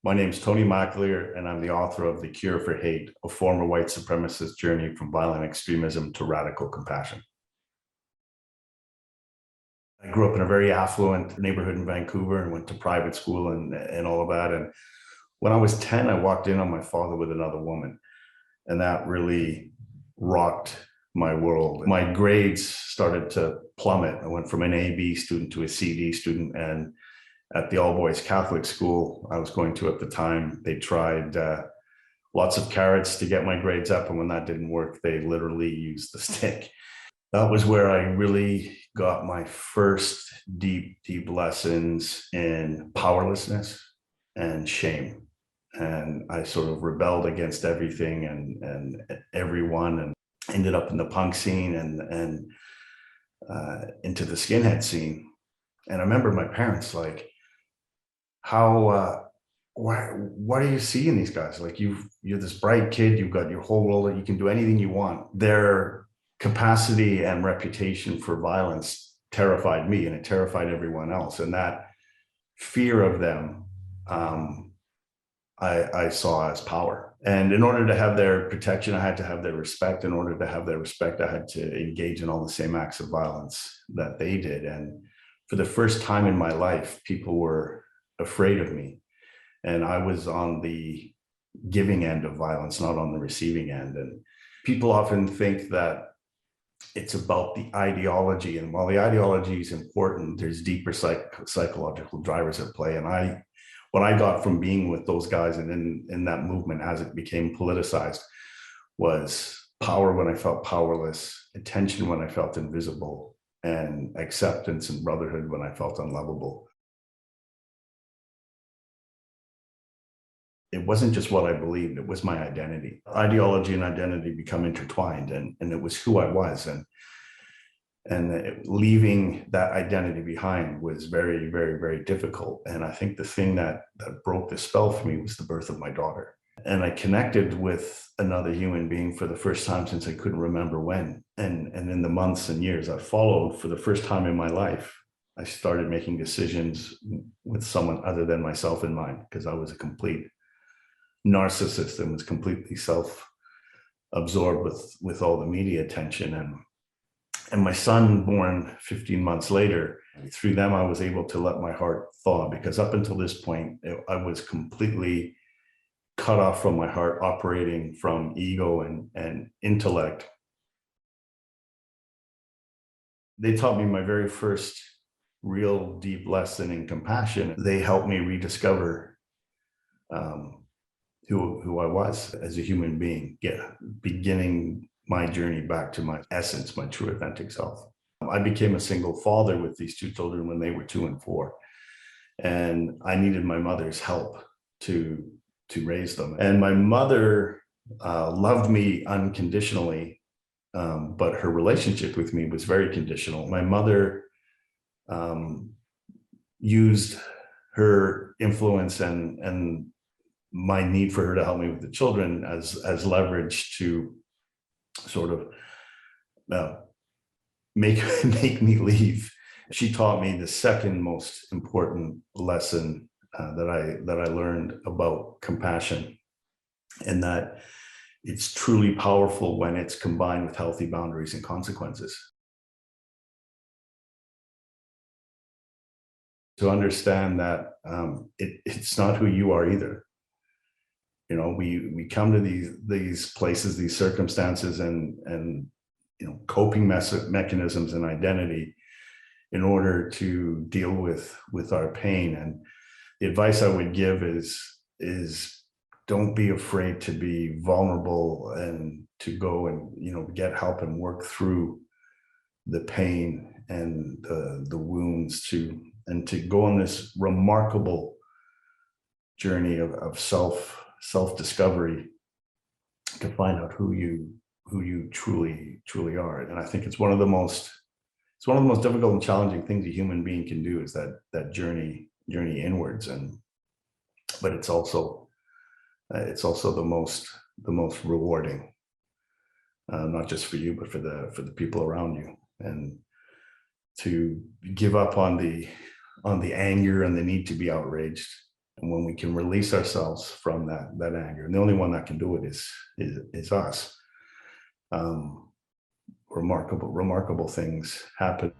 My name is Tony McAleer, and I'm the author of The Cure for Hate, a former white supremacist journey from violent extremism to radical compassion. I grew up in a very affluent neighborhood in Vancouver and went to private school and all of that. And when I was 10, I walked in on my father with another woman, and that really rocked my world. My grades started to plummet. I went from an A/B student to a C/D student, and at the all-boys Catholic school I was going to at the time, they tried lots of carrots to get my grades up, and when that didn't work, they literally used the stick. That was where I really got my first deep lessons in powerlessness and shame. And I sort of rebelled against everything and everyone, and ended up in the punk scene and into the skinhead scene. And I remember my parents like, how what do you see in these guys? Like, you're this bright kid, you've got your whole world, you can do anything you want. Their capacity and reputation for violence terrified me, and it terrified everyone else. And that fear of them, I saw as power. And in order to have their protection, I had to have their respect. In order to have their respect, I had to engage in all the same acts of violence that they did. And for the first time in my life, people were afraid of me. And I was on the giving end of violence, not on the receiving end. And people often think that it's about the ideology. And while the ideology is important, there's deeper psychological drivers at play. And what I got from being with those guys and in that movement as it became politicized was power when I felt powerless, attention when I felt invisible, and acceptance and brotherhood when I felt unlovable. It wasn't just what I believed, it was my identity. Ideology and identity become intertwined, and it was who I was. And leaving that identity behind was very, very, very difficult. And I think the thing that broke the spell for me was the birth of my daughter. And I connected with another human being for the first time since I couldn't remember when. And in the months and years I followed, for the first time in my life, I started making decisions with someone other than myself in mind, because I was a complete narcissist and was completely self-absorbed with all the media attention. And my son, born 15 months later, through them, I was able to let my heart thaw, because up until this point, I was completely cut off from my heart, operating from ego and intellect. They taught me my very first real deep lesson in compassion. They helped me rediscover who I was as a human being, beginning my journey back to my essence, my true authentic self. I became a single father with these two children when they were 2 and 4. And I needed my mother's help to raise them. And my mother loved me unconditionally, but her relationship with me was very conditional. My mother used her influence and my need for her to help me with the children as leverage to sort of make me leave. She taught me the second most important lesson that I learned about compassion, and that it's truly powerful when it's combined with healthy boundaries and consequences. To understand that it's not who you are either. You know, we come to these places, these circumstances, and coping mechanisms and identity in order to deal with our pain. And the advice I would give is don't be afraid to be vulnerable and to go and get help and work through the pain and the wounds, to go on this remarkable journey of self-discovery to find out who you truly are. And I think it's one of the most difficult and challenging things a human being can do, is that journey inwards. But it's also the most rewarding, not just for you, but for the people around you. And to give up on the anger and the need to be outraged, And when we can release ourselves from that anger, and the only one that can do it is us, remarkable things happen.